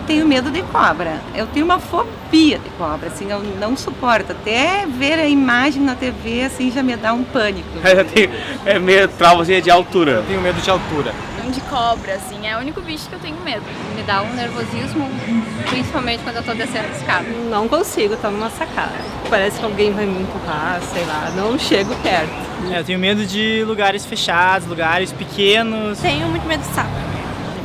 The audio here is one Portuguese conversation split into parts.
tenho medo de cobra. Eu tenho uma fobia de cobra, assim, eu não suporto. Até ver a imagem na TV, assim, já me dá um pânico. Eu tenho meio traumazinha de altura. Eu tenho medo de altura. De cobra, assim, é o único bicho que eu tenho medo. Me dá um nervosismo, principalmente quando eu tô descendo a escada. Não consigo, tô numa sacada. Parece que alguém vai me empurrar, sei lá, não chego perto. Eu tenho medo de lugares fechados, lugares pequenos. Tenho muito medo de sapo.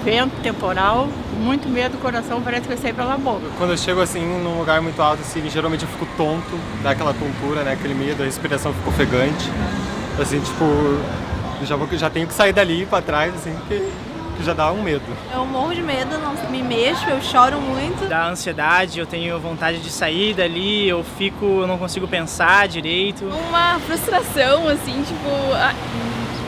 Vento, temporal, muito medo, o coração parece que vai sair pela boca. Quando eu chego assim num lugar muito alto, assim, geralmente eu fico tonto, dá aquela tontura, né, aquele medo, a respiração fica ofegante. Assim, tipo, já tenho que sair dali pra trás, assim, que já dá um medo. Eu morro de medo, não me mexo, eu choro muito. Dá ansiedade, eu tenho vontade de sair dali, eu não consigo pensar direito. Uma frustração, assim, tipo,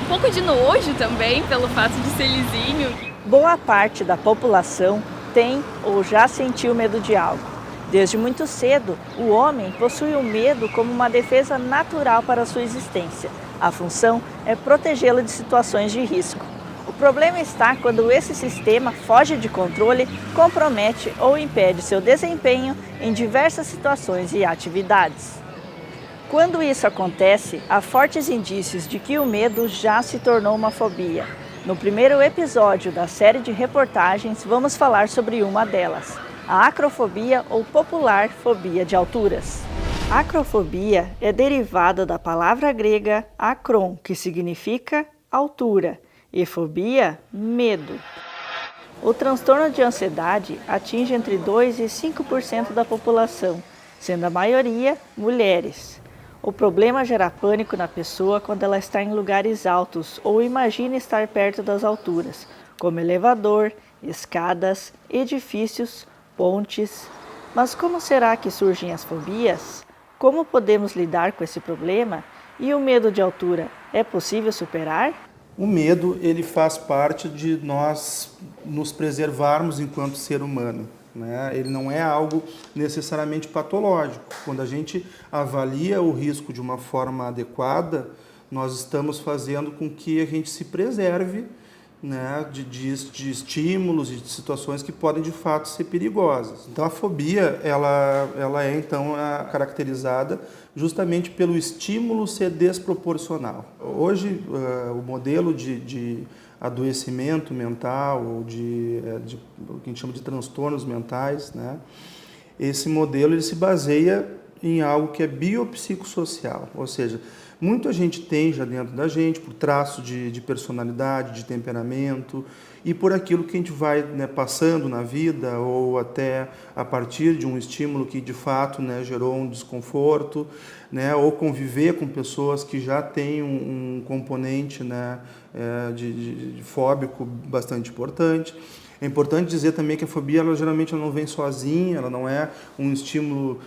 um pouco de nojo também, pelo fato de ser lisinho. Boa parte da população tem ou já sentiu medo de algo. Desde muito cedo, o homem possui o medo como uma defesa natural para a sua existência. A função é protegê-lo de situações de risco. O problema está quando esse sistema foge de controle, compromete ou impede seu desempenho em diversas situações e atividades. Quando isso acontece, há fortes indícios de que o medo já se tornou uma fobia. No primeiro episódio da série de reportagens, vamos falar sobre uma delas, a acrofobia ou popular fobia de alturas. Acrofobia é derivada da palavra grega akron, que significa altura, e fobia, medo. O transtorno de ansiedade atinge entre 2% e 5% da população, sendo a maioria mulheres. O problema gera pânico na pessoa quando ela está em lugares altos ou imagina estar perto das alturas, como elevador, escadas, edifícios, pontes. Mas como será que surgem as fobias? Como podemos lidar com esse problema? E o medo de altura é possível superar? O medo, ele faz parte de nós nos preservarmos enquanto ser humano. Ele não é algo necessariamente patológico. Quando a gente avalia o risco de uma forma adequada, nós estamos fazendo com que a gente se preserve, de estímulos e de situações que podem de fato ser perigosas. Então a fobia ela é então caracterizada justamente pelo estímulo ser desproporcional. Hoje o modelo de adoecimento mental ou de o que a gente chama de transtornos mentais, esse modelo ele se baseia em algo que é biopsicossocial, ou seja, muita gente tem já dentro da gente por traços de personalidade, de temperamento e por aquilo que a gente vai passando na vida ou até a partir de um estímulo que de fato gerou um desconforto, ou conviver com pessoas que já têm um componente de fóbico bastante importante. É importante dizer também que a fobia ela geralmente não vem sozinha, ela não é um estímulo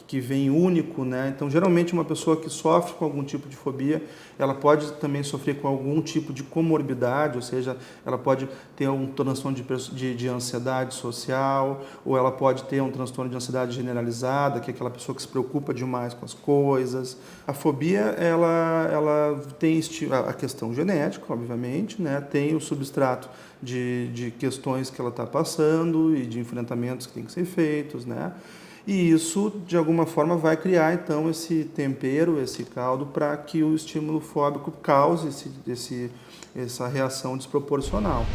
que vem único, Então, geralmente, uma pessoa que sofre com algum tipo de fobia, ela pode também sofrer com algum tipo de comorbidade, ou seja, ela pode ter um transtorno de ansiedade social, ou ela pode ter um transtorno de ansiedade generalizada, que é aquela pessoa que se preocupa demais com as coisas. A fobia, ela tem a questão genética, obviamente, tem o substrato de questões que ela está passando e de enfrentamentos que têm que ser feitos, E isso, de alguma forma, vai criar, então, esse tempero, esse caldo, para que o estímulo fóbico cause essa reação desproporcional.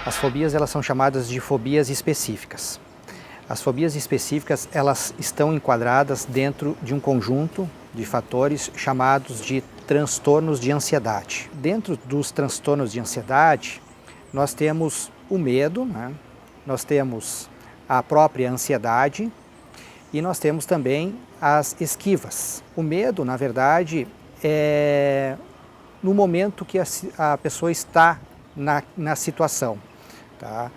As fobias, elas são chamadas de fobias específicas. As fobias específicas, elas estão enquadradas dentro de um conjunto de fatores chamados de transtornos de ansiedade. Dentro dos transtornos de ansiedade, nós temos o medo, nós temos a própria ansiedade e nós temos também as esquivas. O medo, na verdade, é no momento que a pessoa está na situação. Tá?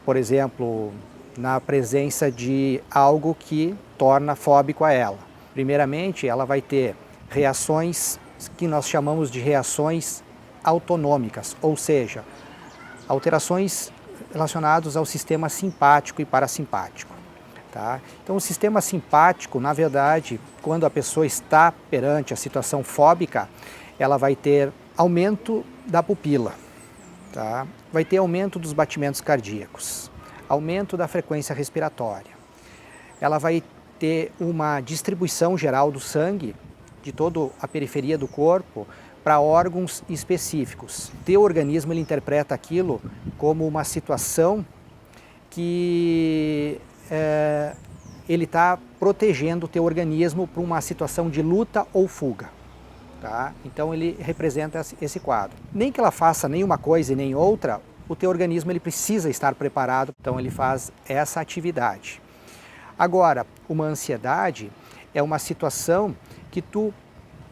Por exemplo, na presença de algo que torna fóbico a ela. Primeiramente, ela vai ter reações que nós chamamos de reações autonômicas, ou seja, alterações relacionadas ao sistema simpático e parasimpático. Tá? Então, o sistema simpático, na verdade, quando a pessoa está perante a situação fóbica, ela vai ter aumento da pupila. tá? Vai ter aumento dos batimentos cardíacos, aumento da frequência respiratória. Ela vai ter uma distribuição geral do sangue de toda a periferia do corpo para órgãos específicos. O teu organismo ele interpreta aquilo como uma situação que ele está protegendo o teu organismo para uma situação de luta ou fuga. Tá? Então ele representa esse quadro. Nem que ela faça nenhuma coisa e nem outra, o teu organismo ele precisa estar preparado, então ele faz essa atividade. Agora, uma ansiedade é uma situação que tu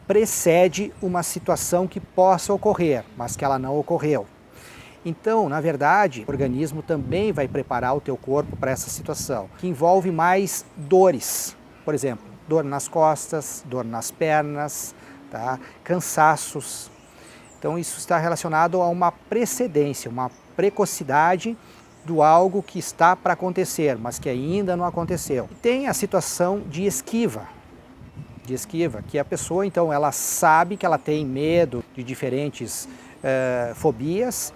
precede uma situação que possa ocorrer, mas que ela não ocorreu. Então, na verdade, o organismo também vai preparar o teu corpo para essa situação, que envolve mais dores. Por exemplo, dor nas costas, dor nas pernas, tá? Cansaços. Então, isso está relacionado a uma precedência, uma precocidade do algo que está para acontecer, mas que ainda não aconteceu. Tem a situação de esquiva, que a pessoa, então, ela sabe que ela tem medo de diferentes fobias,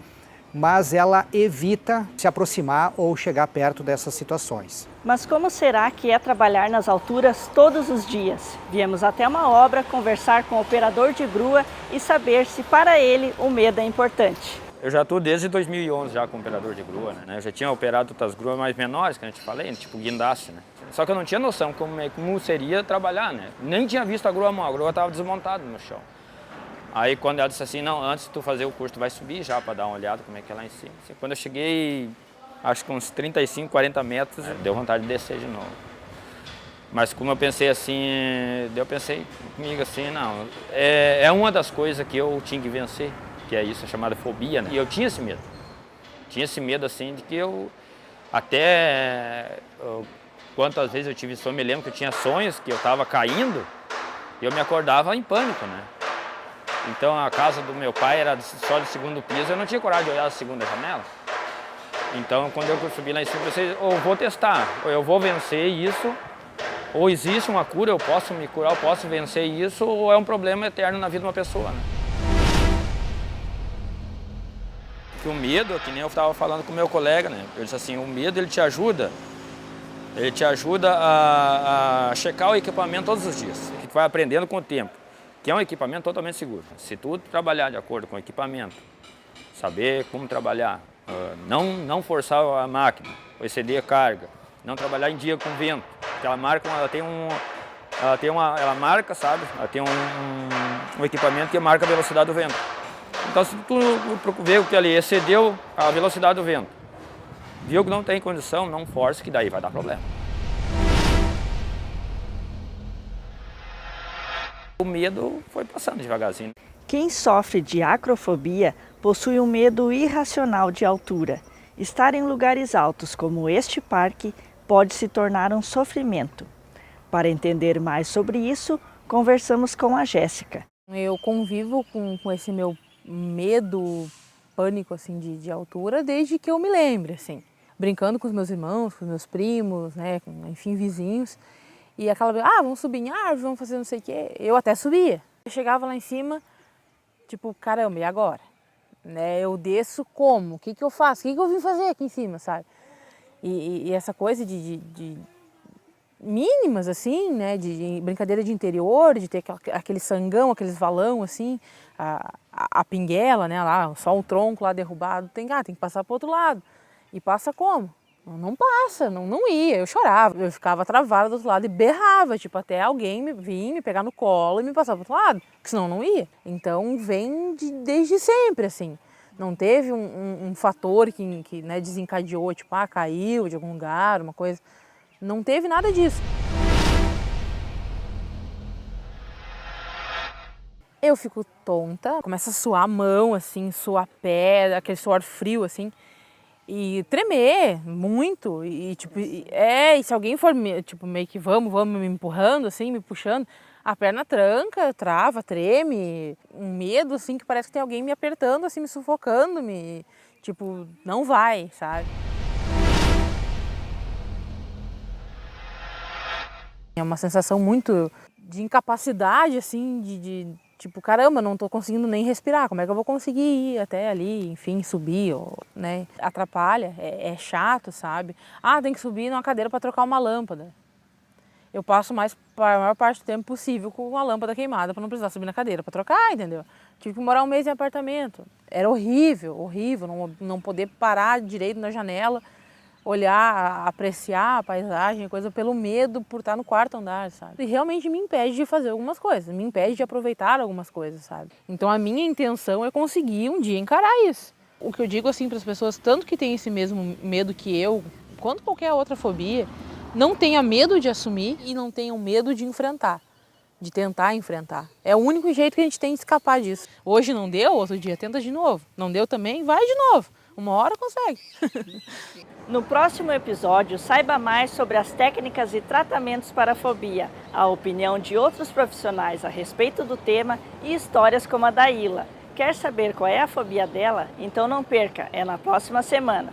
mas ela evita se aproximar ou chegar perto dessas situações. Mas como será que é trabalhar nas alturas todos os dias? Viemos até uma obra conversar com o operador de grua e saber se para ele o medo é importante. Eu já estou desde 2011 já como operador de grua, né? Eu já tinha operado outras gruas mais menores, que a gente falei, tipo guindaste, né? Só que eu não tinha noção como seria trabalhar, né? Nem tinha visto a grua mão, a grua estava desmontada no chão. Aí quando ela disse assim, não, antes de tu fazer o curso, tu vai subir já para dar uma olhada como é que é lá em cima. Assim, quando eu cheguei, acho que uns 35, 40 metros, deu vontade de descer de novo. Mas como eu pensei assim, eu pensei comigo assim, não, é uma das coisas que eu tinha que vencer, que é isso, é chamada fobia, né? E eu tinha esse medo. Tinha esse medo assim de que eu, quantas vezes eu tive sonho, me lembro que eu tinha sonhos que eu estava caindo e eu me acordava em pânico, né? Então a casa do meu pai era só do segundo piso, eu não tinha coragem de olhar a segunda janela. Então quando eu subi lá em cima, eu pensei, ou vou testar, ou eu vou vencer isso, ou existe uma cura, eu posso me curar, eu posso vencer isso, ou é um problema eterno na vida de uma pessoa, né? Que o medo, que nem eu estava falando com o meu colega, né? Eu disse assim, o medo ele te ajuda a checar o equipamento todos os dias, que tu vai aprendendo com o tempo. Que é um equipamento totalmente seguro. Se tu trabalhar de acordo com o equipamento, saber como trabalhar, não forçar a máquina, exceder a carga, não trabalhar em dia com vento. Aquela máquina ela marca, sabe? Ela tem um equipamento que marca a velocidade do vento. Então se tu vê que ali excedeu a velocidade do vento, viu que não tem condição, não force, que daí vai dar problema. O medo foi passando devagarzinho. Quem sofre de acrofobia possui um medo irracional de altura. Estar em lugares altos como este parque pode se tornar um sofrimento. Para entender mais sobre isso, conversamos com a Jéssica. Eu convivo com esse meu medo, pânico assim, de altura desde que eu me lembro, assim. Brincando com os meus irmãos, com os meus primos, né, enfim, vizinhos. E aquela vez, vamos subir em árvore, vamos fazer não sei o quê. Eu até subia. Eu chegava lá em cima, tipo, caramba, e agora? Né, eu desço como? O que eu faço? O que eu vim fazer aqui em cima, sabe? E essa coisa de mínimas, assim, né, de brincadeira de interior, de ter aquele sangão, aqueles valão, assim, a pinguela, né, lá, só o tronco lá derrubado, tem que passar para o outro lado. E passa como? Não passa, não ia, eu chorava, eu ficava travada do outro lado e berrava, tipo, até alguém vir me pegar no colo e me passar pro outro lado, porque senão não ia. Então vem desde sempre, assim. Não teve um fator que né, desencadeou, tipo, caiu de algum lugar, uma coisa. Não teve nada disso. Eu fico tonta, começa a suar a mão, assim, suar pé, aquele suor frio, assim. E tremer muito, e tipo, e se alguém for, tipo, meio que vamos me empurrando, assim, me puxando, a perna tranca, trava, treme, um medo, assim, que parece que tem alguém me apertando, assim, me sufocando, tipo, não vai, sabe? É uma sensação muito de incapacidade, assim, de Tipo, caramba, não tô conseguindo nem respirar, como é que eu vou conseguir ir até ali, enfim, subir, ou, né? Atrapalha, é chato, sabe? Ah, tem que subir numa cadeira para trocar uma lâmpada. Eu passo a maior parte do tempo possível com uma lâmpada queimada para não precisar subir na cadeira para trocar, entendeu? Tive que morar um mês em apartamento. Era horrível, horrível, não poder parar direito na janela, olhar, apreciar a paisagem, coisa pelo medo por estar no quarto andar, sabe? E realmente me impede de fazer algumas coisas, me impede de aproveitar algumas coisas, sabe? Então a minha intenção é conseguir um dia encarar isso. O que eu digo assim para as pessoas, tanto que têm esse mesmo medo que eu, quanto qualquer outra fobia, não tenha medo de assumir e não tenham medo de enfrentar, de tentar enfrentar. É o único jeito que a gente tem de escapar disso. Hoje não deu, outro dia tenta de novo. Não deu também, vai de novo. Uma hora consegue. No próximo episódio, saiba mais sobre as técnicas e tratamentos para a fobia, a opinião de outros profissionais a respeito do tema e histórias como a da Ila. Quer saber qual é a fobia dela? Então não perca, é na próxima semana.